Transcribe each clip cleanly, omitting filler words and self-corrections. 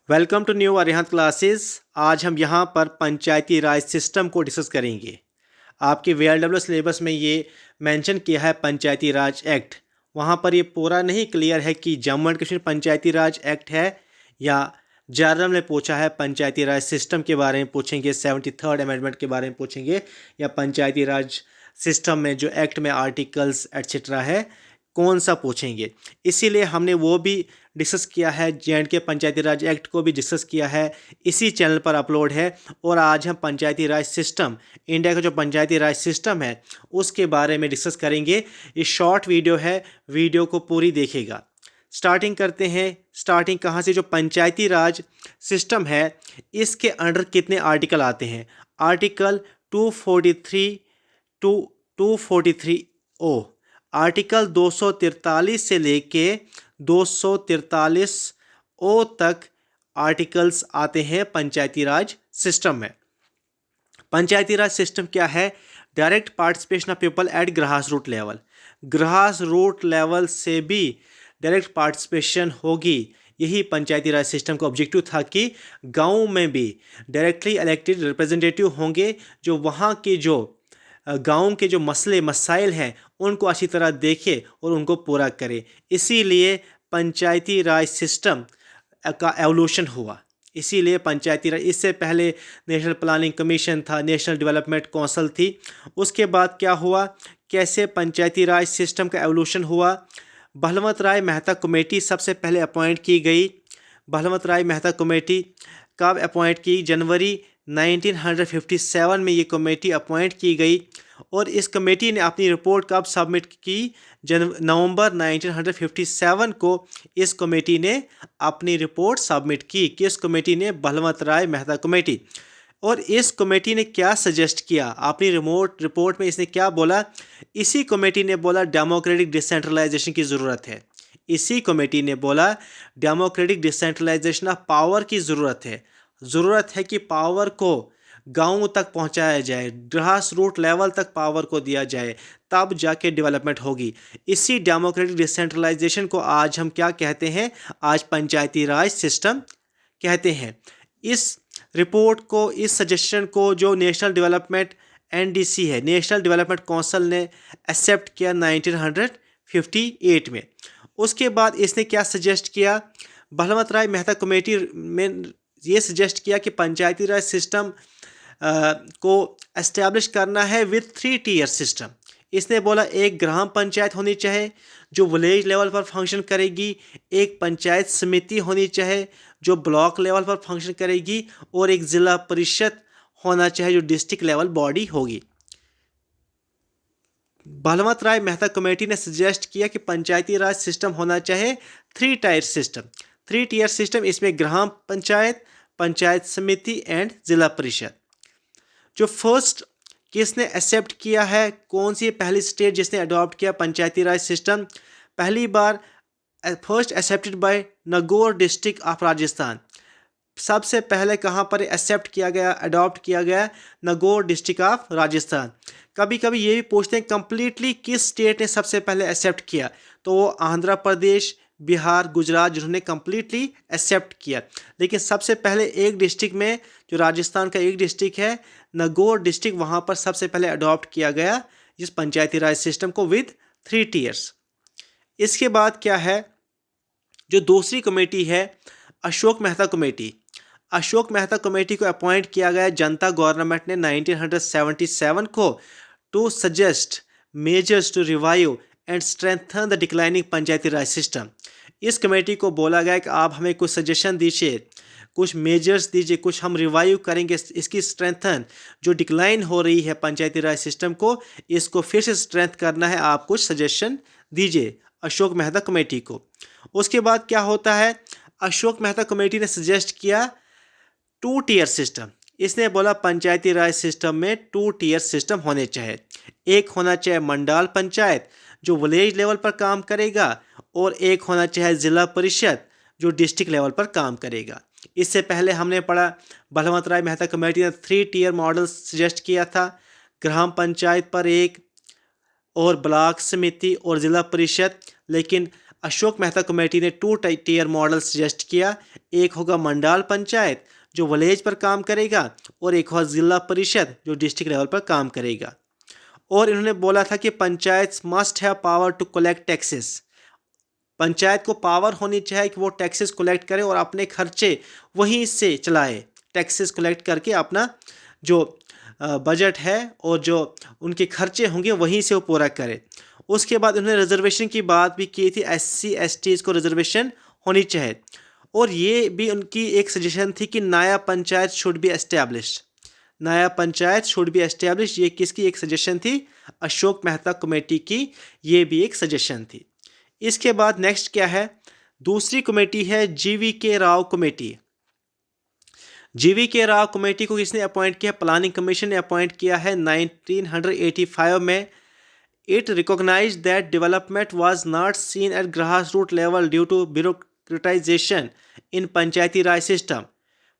Welcome to new Arihant classes. आज हम यहाँ पर पंचायती राज सिस्टम को डिस्कस करेंगे। आपके VLW सिलेबस में ये मेंशन किया है पंचायती राज एक्ट। वहाँ पर ये पूरा नहीं क्लियर है कि Jammu and Kashmir Panchayati Raj act है या जनरल में पूछा है पंचायती राज सिस्टम के बारे में पूछेंगे, 73rd अमेंडमेंट के बारे में पूछेंगे, या पंचायती राज सिस्टम में जो एक्ट में आर्टिकल्स एट्सेट्रा है कौन सा पूछेंगे। इसीलिए हमने वो भी डिस्कस किया है, J&K पंचायती राज एक्ट को भी डिस्कस किया है, इसी चैनल पर अपलोड है। और आज हम पंचायती राज सिस्टम, इंडिया का जो पंचायती राज सिस्टम है उसके बारे में डिस्कस करेंगे। ये शॉर्ट वीडियो है, वीडियो को पूरी देखिएगा। स्टार्टिंग करते हैं। स्टार्टिंग कहाँ से? जो पंचायती राज सिस्टम है इसके अंडर कितने आर्टिकल आते हैं? आर्टिकल 243 टू 243 ओ, आर्टिकल 243 से लेके 243 ओ तक आर्टिकल्स आते हैं पंचायती राज सिस्टम में। पंचायती राज सिस्टम क्या है? Direct participation of people at grass root level. Grass root level से भी डायरेक्ट पार्टिसिपेशन होगी। यही पंचायती राज सिस्टम का ऑब्जेक्टिव था कि गांव में भी डायरेक्टली इलेक्टेड रिप्रेजेंटेटिव होंगे जो वहाँ के जो गांव के जो मसले मसाइल हैं उनको अच्छी तरह देखे और उनको पूरा करे। इसीलिए पंचायती राज सिस्टम का एवोल्यूशन हुआ। इसीलिए पंचायती राज, इससे पहले नेशनल प्लानिंग कमीशन था, नेशनल डेवलपमेंट कौंसिल थी। उसके बाद क्या हुआ, कैसे पंचायती राज सिस्टम का एवोल्यूशन हुआ? भलवंत राय मेहता कमेटी सबसे पहले अपॉइंट की गई। भलवंत राय मेहता कमेटी कब अपॉइंट की? जनवरी 1957 में ये कमेटी अपॉइंट की गई। और इस कमेटी ने अपनी रिपोर्ट कब सबमिट की? नवंबर 1957 को इस कमेटी ने अपनी रिपोर्ट सबमिट की। किस कमेटी ने? भलवंत राय मेहता कमेटी। और इस कमेटी ने क्या सजेस्ट किया अपनी रिपोर्ट में? इसने क्या बोला? इसी कमेटी ने बोला डेमोक्रेटिक डिसेंट्रलाइजेशन की ज़रूरत है। इसी कमेटी ने बोला डेमोक्रेटिक डिसेंट्रलाइजेशन ऑफ पावर की ज़रूरत है। ज़रूरत है कि पावर को गांव तक पहुंचाया जाए, ग्रास रूट लेवल तक पावर को दिया जाए, तब जाके डेवलपमेंट होगी। इसी डेमोक्रेटिक डिसेंट्रलाइजेशन को आज हम क्या कहते हैं? आज पंचायती राज सिस्टम कहते हैं। इस रिपोर्ट को, इस सजेशन को जो नेशनल डेवलपमेंट NDC है, नेशनल डेवलपमेंट कौंसिल ने एक्सेप्ट किया 1958 में। उसके बाद इसने क्या सजेस्ट किया? भलवंत राय मेहता कमेटी में ये सजेस्ट किया कि पंचायती राज सिस्टम को एस्टेब्लिश करना है विद 3 टीयर सिस्टम। इसने बोला एक ग्राम पंचायत होनी चाहिए जो विलेज लेवल पर फंक्शन करेगी, एक पंचायत समिति होनी चाहिए जो ब्लॉक लेवल पर फंक्शन करेगी, और एक ज़िला परिषद होना चाहिए जो डिस्ट्रिक्ट लेवल बॉडी होगी। भलवंत राय मेहता कमेटी ने सजेस्ट किया कि पंचायती राज सिस्टम होना चाहिए 3 टायर सिस्टम। 3 टीयर सिस्टम, इसमें ग्राम पंचायत, पंचायत समिति एंड ज़िला परिषद। जो फर्स्ट किसने एक्सेप्ट किया है? कौन सी पहली स्टेट जिसने अडॉप्ट किया पंचायती राज सिस्टम? पहली बार first accepted by Nagaur district of Rajasthan. सबसे पहले कहाँ पर एक्सेप्ट किया गया, अडॉप्ट किया गया? Nagaur district of Rajasthan. कभी कभी ये भी पूछते हैं कंप्लीटली किस स्टेट ने सबसे पहले एक्सेप्ट किया, तो वो आंध्र प्रदेश, बिहार, गुजरात जिन्होंने कंप्लीटली एक्सेप्ट किया। लेकिन सबसे पहले एक डिस्ट्रिक्ट में, जो राजस्थान का एक डिस्ट्रिक्ट है नागौर डिस्ट्रिक्ट, वहाँ पर सबसे पहले अडॉप्ट किया गया इस पंचायती राज सिस्टम को विद 3 टीयर्स। इसके बाद क्या है? जो दूसरी कमेटी है अशोक मेहता कमेटी। अशोक मेहता कमेटी को अपॉइंट किया गया जनता गवर्नमेंट ने 1977 को to suggest measures to revive and strengthen the declining Panchayati Raj system. इस कमेटी को बोला गया कि आप हमें कुछ सजेशन दीजिए, कुछ मेजर्स दीजिए, कुछ हम रिवाइव करेंगे, इसकी स्ट्रेंथन, जो डिक्लाइन हो रही है पंचायती राज सिस्टम को, इसको फिर से स्ट्रेंथ करना है, आप कुछ सजेशन दीजिए अशोक मेहता कमेटी को। उसके बाद क्या होता है? अशोक मेहता कमेटी ने सजेस्ट किया 2 टीयर सिस्टम। इसने बोला पंचायती राज सिस्टम में 2 टीयर सिस्टम होने चाहिए। एक होना चाहिए मंडल पंचायत जो विलेज लेवल पर काम करेगा, और एक होना चाहिए ज़िला परिषद जो डिस्ट्रिक्ट लेवल पर काम करेगा। इससे पहले हमने पढ़ा भलवंत राय मेहता कमेटी ने 3 टीयर मॉडल सजेस्ट किया था, ग्राम पंचायत पर एक, और ब्लॉक समिति और ज़िला परिषद। लेकिन अशोक मेहता कमेटी ने 2 टीयर मॉडल सजेस्ट किया, एक होगा मंडल पंचायत जो विलेज पर काम करेगा, और एक होगा जिला परिषद जो डिस्ट्रिक्ट लेवल पर काम करेगा। और इन्होंने बोला था कि panchayat must have power to collect taxes. Panchayat को पावर होनी चाहिए कि वो टैक्सेस कलेक्ट करे और अपने खर्चे वहीं से चलाए, टैक्सेस कलेक्ट करके अपना जो बजट है और जो उनके खर्चे होंगे वहीं से वो पूरा करे। उसके बाद उन्होंने रिजर्वेशन की बात भी की थी, SC STs को रिजर्वेशन होनी चाहिए। और ये भी उनकी एक सजेशन थी कि नया पंचायत शुड बी एस्टेब्लिश्ड, नया पंचायत शुड बी एस्टेब्लिश। ये किसकी एक सजेशन थी? अशोक मेहता कमेटी की ये भी एक सजेशन थी। इसके बाद नेक्स्ट क्या है? दूसरी कमेटी है GVK Rao committee. GVK Rao committee को किसने अपॉइंट किया? प्लानिंग कमीशन ने अपॉइंट किया है 1985 में। It recognise that development was not seen at grass root level due to bureaucratization in Panchayati Raj system.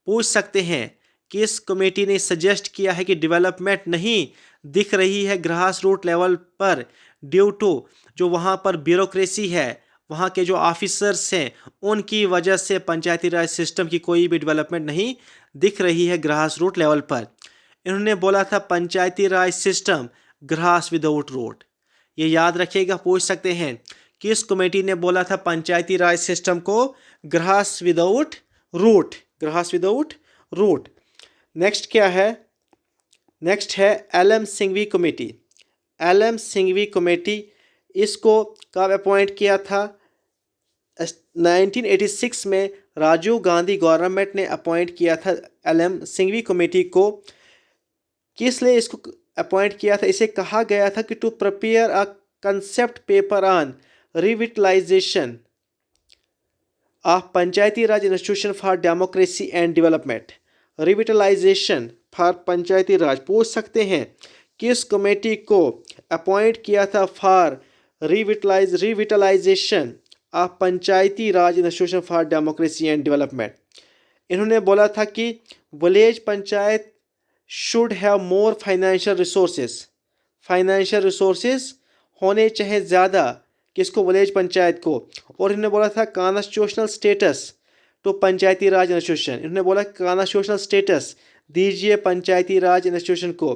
पूछ सकते हैं कि इस कमेटी ने सजेस्ट किया है कि डेवलपमेंट नहीं दिख रही है ग्रास रूट लेवल पर ड्यू टू जो वहाँ पर ब्यूरोक्रेसी है, वहाँ के जो ऑफिसर्स हैं उनकी वजह से पंचायती राज सिस्टम की कोई भी डेवलपमेंट नहीं दिख रही है ग्रास रूट लेवल पर। इन्होंने बोला था पंचायती राज सिस्टम ग्रास विदाउट रूट। ये याद रखिएगा, पूछ सकते हैं किस कमेटी ने बोला था पंचायती राज सिस्टम को grass without root, grass without root. Next क्या है? नेक्स्ट है LM Singhvi committee. LM Singhvi committee, इसको कब अपॉइंट किया था? 1986 में राजीव गांधी गवर्नमेंट ने अपॉइंट किया था LM सिंघवी कमेटी को। किस लिए इसको अपॉइंट किया था? इसे कहा गया था कि to prepare a concept paper on revitalization of Panchayati Raj institution for democracy and development. Revitalization for Panchayati Raj. पूछ सकते हैं किस कमेटी को अपॉइंट किया था for revitalization of Panchayati Raj institution for democracy and development. इन्होंने बोला था कि village panchayat should have more financial resources, financial resources होने चाहिए ज़्यादा किसको? विलेज पंचायत को। और इन्होंने बोला था constitutional status to Panchayati Raj institution. इन्होंने बोला कॉन्स्टिट्यूशनल स्टेटस दीजिए पंचायती राज इंस्टीट्यूशन को।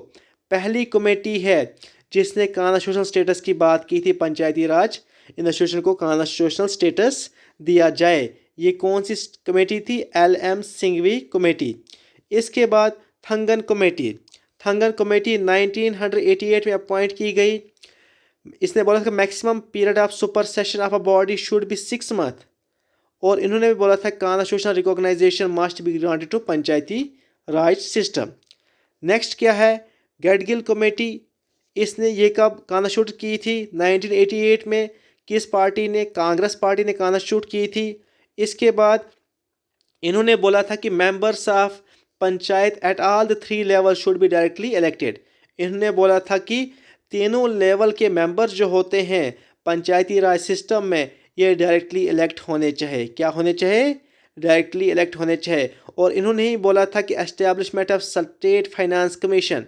पहली कमेटी है जिसने कॉन्स्टिट्यूशनल स्टेटस की बात की थी, पंचायती राज इंस्टीट्यूशन को कॉन्स्टिट्यूशनल स्टेटस दिया जाए। ये कौन सी कमेटी थी? LM Singhvi committee. इसके बाद थंगन कमेटी। थंगन कमेटी 1988 में अपॉइंट की गई। इसने बोला था maximum period of supersession of a body should be 6 month. और इन्होंने भी बोला था constitutional recognization must be granted to Panchayati Raj system. Next क्या है? गैडगिल कमेटी। इसने ये कब कॉन्स्टिट्यूट की थी? 1988 में। किस पार्टी ने? कांग्रेस पार्टी ने कॉन्स्टिट्यूट की थी। इसके बाद इन्होंने बोला था कि members of panchayat at all the 3 level should be directly elected. इन्होंने बोला था कि तीनों लेवल के मेंबर्स जो होते हैं पंचायती राज सिस्टम में ये डायरेक्टली इलेक्ट होने चाहिए। क्या होने चाहिए? डायरेक्टली इलेक्ट होने चाहिए। और इन्होंने ही बोला था कि establishment of state finance commission,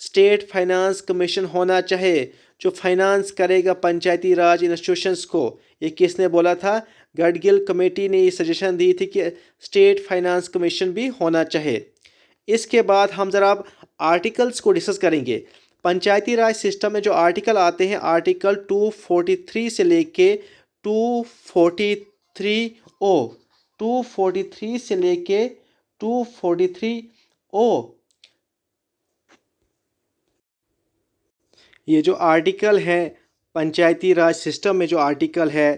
state finance commission होना चाहिए जो फाइनेंस करेगा पंचायती राज इंस्टीट्यूशंस को। ये किसने बोला था? गडगिल कमेटी ने ये सजेशन दी थी कि स्टेट फाइनेंस कमीशन भी होना चाहिए। इसके बाद हम ज़रा अब आर्टिकल्स को डिस्कस करेंगे। पंचायती राज सिस्टम में जो आर्टिकल आते हैं, आर्टिकल 243 से लेके 243 ओ, 243 से लेके 243 ओ, ये जो आर्टिकल है पंचायती राज सिस्टम में जो आर्टिकल है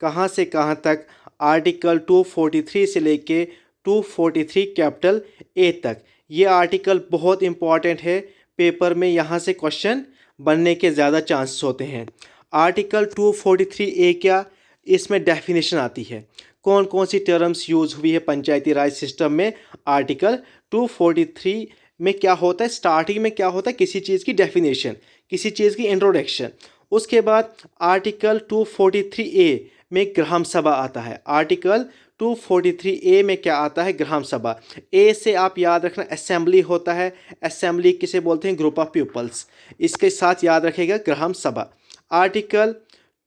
कहाँ से कहाँ तक? आर्टिकल 243 से लेके 243 कैपिटल ए तक। ये आर्टिकल बहुत इम्पॉर्टेंट है, पेपर में यहाँ से क्वेश्चन बनने के ज़्यादा चांसेस होते हैं। आर्टिकल 243 ए क्या? इसमें डेफिनेशन आती है कौन कौन सी टर्म्स यूज़ हुई है पंचायती राज सिस्टम में। आर्टिकल 243 में क्या होता है? स्टार्टिंग में क्या होता है? किसी चीज़ की डेफिनेशन, किसी चीज़ की इंट्रोडक्शन। उसके बाद आर्टिकल 243 ए में ग्राम सभा आता है। आर्टिकल 243 ए में क्या आता है? ग्राम सभा। ए से आप याद रखना असेंबली होता है। असेंबली किसे बोलते हैं? Group of peoples. इसके साथ याद रखेगा gram sabha. Article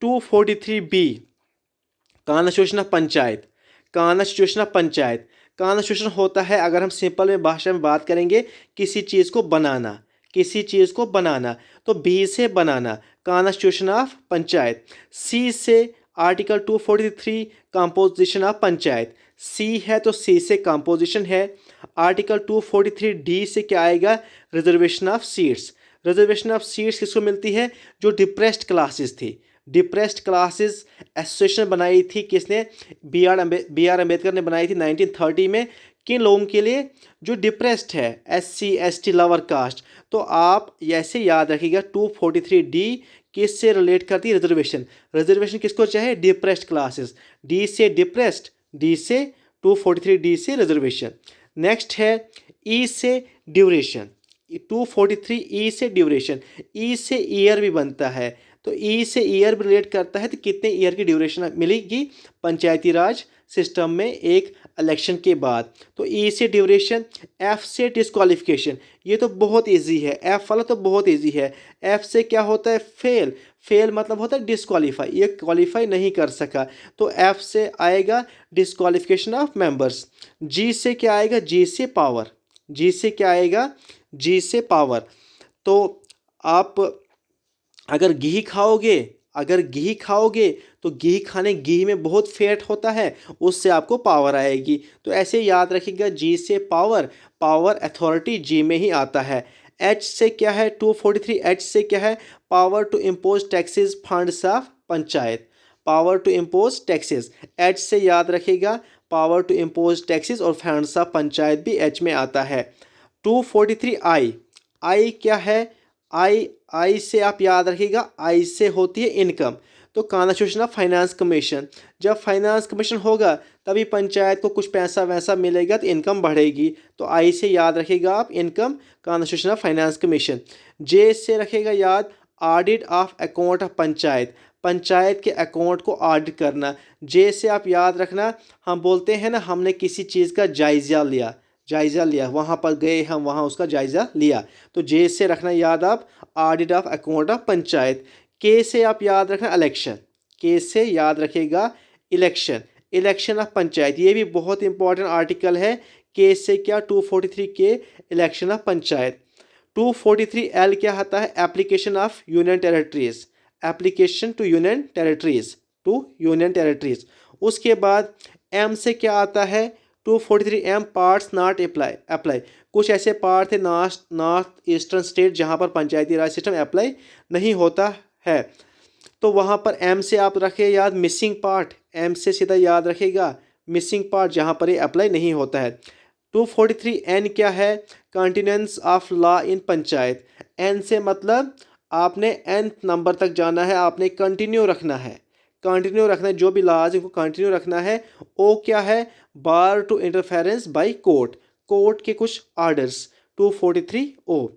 243 B constitution of panchayat. Constitution of panchayat. Constitution होता है, अगर हम सिंपल में भाषा में बात करेंगे, किसी चीज़ को बनाना, किसी चीज़ को बनाना। तो बी से बनाना, कॉन्स्टिट्यूशन ऑफ पंचायत। सी से आर्टिकल 243 कंपोजिशन ऑफ पंचायत। सी है तो सी से कंपोजिशन है। आर्टिकल 243 डी से क्या आएगा? Reservation of seats. Reservation of seats किसको मिलती है? जो डिप्रेस्ड क्लासेस थी। डिप्रेस्ड क्लासेस एसोसिएशन बनाई थी किसने? बी आर अम्बेडकर ने बनाई थी 1930 में। किन लोगों के लिए? जो डिप्रेस्ड है, SC ST लोअर कास्ट। तो आप ऐसे याद रखिएगा 243 डी किससे रिलेट करती है? रिजर्वेशन। रिजर्वेशन किसको चाहे? Depressed classes. डी से डिप्रेस्ड, डी से 243 डी से रिजर्वेशन। नेक्स्ट है ई से ड्यूरेशन। 243 ई से ड्यूरेशन। ई से ईयर भी बनता है, तो ई से ईयर भी रिलेट करता है। तो कितने ईयर की ड्यूरेशन मिलेगी पंचायती राज सिस्टम में एक इलेक्शन के बाद? तो ई से ड्यूरेशन। एफ से डिस्क्वालिफिकेशन। ये तो बहुत इजी है, एफ वाला तो बहुत इजी है। एफ से क्या होता है? फेल। फेल मतलब होता है डिस्क्वालीफाई, ये क्वालिफाई नहीं कर सका, तो एफ से आएगा डिस्क्वालिफिकेशन ऑफ मेंबर्स। जी से क्या आएगा? जी से पावर। जी से क्या आएगा? जी से पावर। तो आप अगर घी खाओगे, अगर घी खाओगे तो घी खाने, घी में बहुत फैट होता है, उससे आपको पावर आएगी। तो ऐसे याद रखिएगा, जी से पावर, पावर अथॉरिटी जी में ही आता है। एच से क्या है? 243 एच से क्या है? Power to impose taxes funds of panchayat. Power to impose taxes, H से याद रखिएगा, पावर टू इम्पोज टैक्सेस और फंड्स ऑफ पंचायत भी एच में आता है। 243 आई। आई क्या है? आई से आप याद रखिएगा, आई से होती है इनकम। तो कॉन्स्टिट्यूशन ऑफ फाइनेंस कमीशन, जब फाइनेंस कमीशन होगा तभी पंचायत को कुछ पैसा वैसा मिलेगा, तो इनकम बढ़ेगी। तो आई से याद रखिएगा आप income, constitution of finance commission. J से रखिएगा याद, audit of account of panchayat, panchayat के अकाउंट को ऑडिट करना। जे से आप याद रखना, हम बोलते हैं ना, हमने किसी चीज़ का जायज़ा लिया, जायज़ा लिया, वहाँ पर गए हम, वहाँ उसका जायज़ा लिया। तो जे से रखना याद आप, audit of account of panchayat. के से आप याद रखना इलेक्शन। के से याद रखिएगा इलेक्शन, इलेक्शन ऑफ पंचायत। ये भी बहुत इंपॉर्टेंट आर्टिकल है। के से क्या? 243 के, इलेक्शन ऑफ पंचायत। 243 एल क्या आता है? Application of union territories, application to union territories, to union territories. उसके बाद एम से क्या आता है? 243 एम पार्ट्स नॉट अप्लाई। कुछ ऐसे पार्ट थे नॉर्थ ईस्टर्न स्टेट जहाँ पर पंचायती राज सिस्टम अप्लाई नहीं होता है, तो वहाँ पर एम से आप रखे याद मिसिंग पार्ट। एम से सीधा याद रखेगा मिसिंग पार्ट, जहाँ पर ये अप्लाई नहीं होता है। 243 एन क्या है? Continuance of law in panchayat. N से मतलब आपने nth नंबर तक जाना है, आपने कंटिन्यू रखना है, कंटिन्यू रखना है, जो भी लॉज इनको कंटिन्यू रखना है। ओ क्या है? Bar to interference by court, court के कुछ ऑर्डर्स। 243 ओ।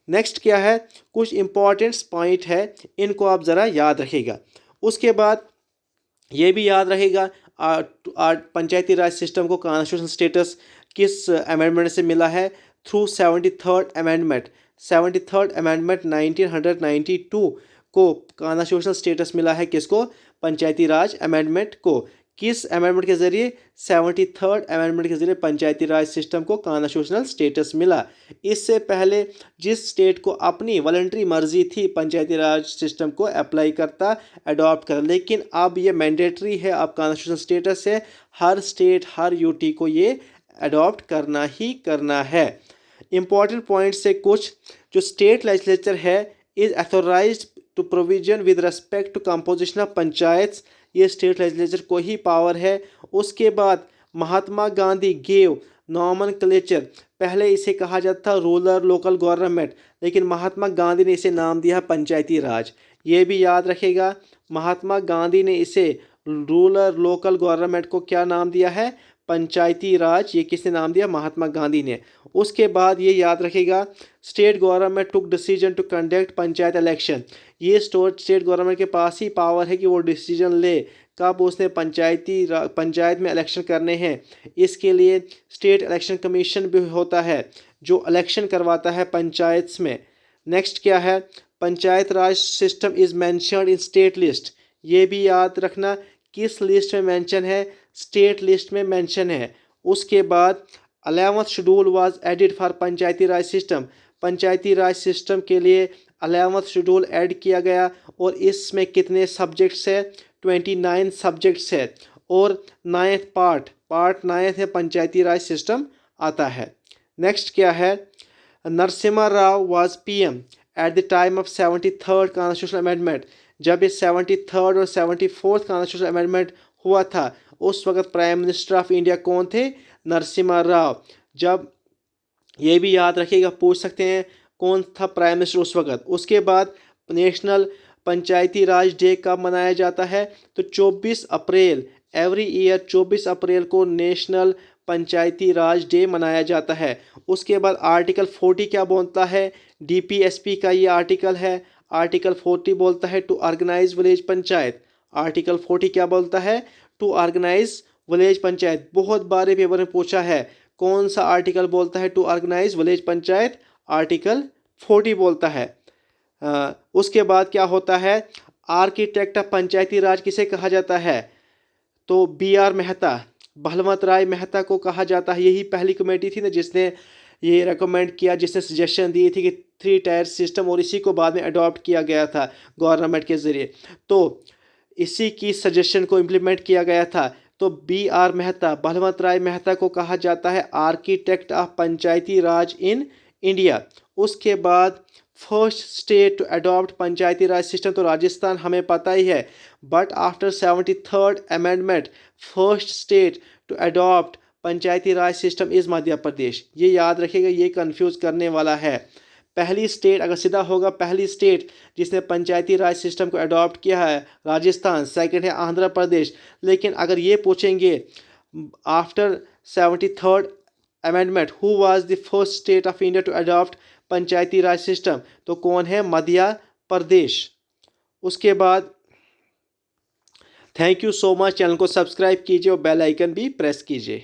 नेक्स्ट क्या है? कुछ इंपॉर्टेंट पॉइंट है, इनको आप ज़रा याद रखिएगा। उसके बाद ये भी याद रहेगा पंचायती राज सिस्टम को कॉन्स्टिट्यूशनल स्टेटस किस अमेंडमेंट से मिला है? Through 73rd amendment. 73rd amendment 1992 को कॉन्स्टिट्यूशनल स्टेटस मिला है किसको? पंचायती राज अमेंडमेंट को। किस अमेंडमेंट के जरिए? 73rd अमेंडमेंट के जरिए पंचायती राज सिस्टम को कॉन्स्टिट्यूशनल स्टेटस मिला। इससे पहले जिस स्टेट को अपनी वॉलंटरी मर्जी थी पंचायती राज सिस्टम को अप्लाई करता, अडॉप्ट कर, लेकिन अब ये मैंडेटरी है, अब कॉन्स्टिट्यूशनल स्टेटस है, हर स्टेट हर यूटी को ये अडॉप्ट करना ही करना है। इम्पॉर्टेंट पॉइंट से कुछ, जो स्टेट लेजिस्लेचर है is authorised to provision with respect to composition of panchayat, ये स्टेट लेजिस्लेचर को ही पावर है। उसके बाद महात्मा गांधी गेव नॉमनक्लेचर, पहले इसे कहा जाता था रूरल लोकल गवर्नमेंट, लेकिन महात्मा गांधी ने इसे नाम दिया पंचायती राज। ये भी याद रखेगा, महात्मा गांधी ने इसे रूरल लोकल गवर्नमेंट को क्या नाम दिया है? पंचायती राज। ये किसने नाम दिया? महात्मा गांधी ने। उसके बाद ये याद रखेगा, state government took decision to conduct panchayat election, ये स्टेट गवर्नमेंट के पास ही पावर है कि वो डिसीजन ले कब उसने पंचायत में इलेक्शन करने हैं। इसके लिए स्टेट इलेक्शन कमीशन भी होता है जो इलेक्शन करवाता है पंचायत में। नेक्स्ट क्या है? Panchayat raj system is mentioned in state list, ये भी याद रखना किस लिस्ट में मेंशन है? स्टेट लिस्ट में मेंशन है। उसके बाद 11th schedule was added for Panchayati Raj system. Panchayati Raj system के लिए 11th शेड्यूल ऐड किया गया और इसमें कितने सब्जेक्ट्स है? 29 सब्जेक्ट्स है। और 9th पार्ट 9 है पंचायती राज सिस्टम आता है। नेक्स्ट क्या है? Narasimha Rao was PM at the time of 73rd constitutional amendment. जब ये 73rd और 74th कॉन्स्टिट्यूशनल अमेंडमेंट हुआ था उस वक्त प्राइम मिनिस्टर ऑफ इंडिया कौन थे? नरसिम्हा राव। जब ये भी याद रखिएगा, पूछ सकते हैं कौन था प्राइम मिनिस्टर उस वक्त। उसके बाद नेशनल पंचायती राज डे कब मनाया जाता है? तो 24 अप्रैल, एवरी ईयर 24 अप्रैल को नेशनल पंचायती राज डे मनाया जाता है। उसके बाद आर्टिकल 40 क्या बोलता है? डीपीएसपी का ये आर्टिकल है। आर्टिकल 40 बोलता है to organise village panchayat. Article 40 क्या बोलता है? To organise village panchayat. बहुत बार पेपर में पूछा है कौन सा आर्टिकल बोलता है to organise village panchayat? Article 40 बोलता है। उसके बाद क्या होता है? आर्किटेक्ट ऑफ पंचायती राज किसे कहा जाता है? तो BR मेहता, बलवंत राय मेहता को कहा जाता है। यही पहली कमेटी थी ना जिसने ये रेकमेंड किया, जिसने सजेशन दी थी कि 3 टायर सिस्टम, और इसी को बाद में अडॉप्ट किया गया था गवर्नमेंट के ज़रिए। तो इसी की सजेशन को इम्प्लीमेंट किया गया था। तो BR मेहता, बलवंत राय मेहता को कहा जाता है architect of Panchayati Raj in India. उसके बाद first state to adopt Panchayati Raj system तो राजस्थान हमें पता ही है, but after 73rd amendment first state to adopt Panchayati Raj system is Madhya Pradesh. ये याद रखिएगा, ये कंफ्यूज करने वाला है। पहली स्टेट अगर सीधा होगा, पहली स्टेट जिसने पंचायती राज सिस्टम को अडॉप्ट किया है राजस्थान, सेकंड है आंध्र प्रदेश। लेकिन अगर ये पूछेंगे after 73rd amendment who was the first state of India to adopt Panchayati Raj system, तो कौन है? मध्य प्रदेश। उसके बाद thank you so much. Channel को सब्सक्राइब कीजिए और बेल आइकन भी प्रेस कीजिए।